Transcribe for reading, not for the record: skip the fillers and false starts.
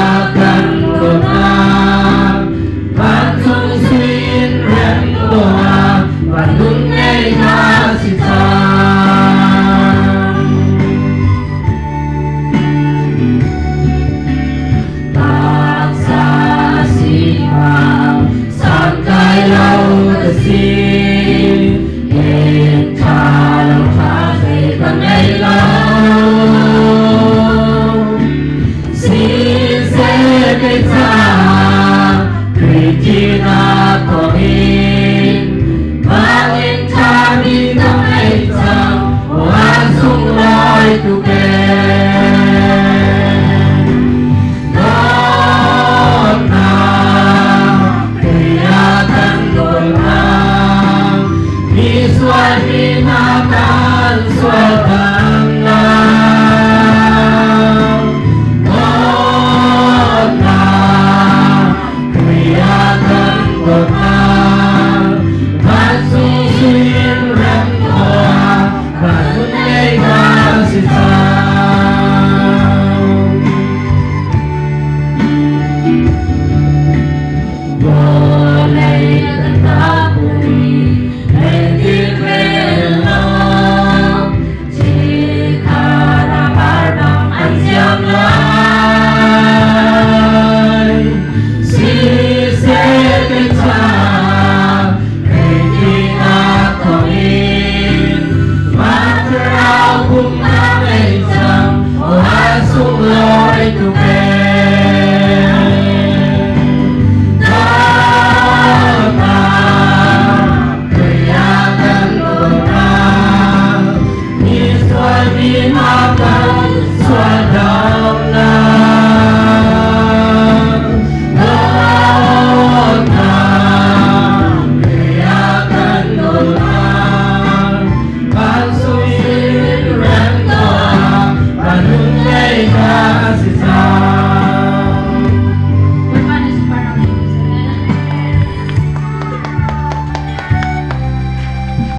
akan gồm và chung xuyên rèn đùa và đúng ngày ta chỉ ta tác xa xì vào sang cái lâu ta xin hiện ta lâu ta về bằng ngày lâu xin sẽ cây ta Kristina có ý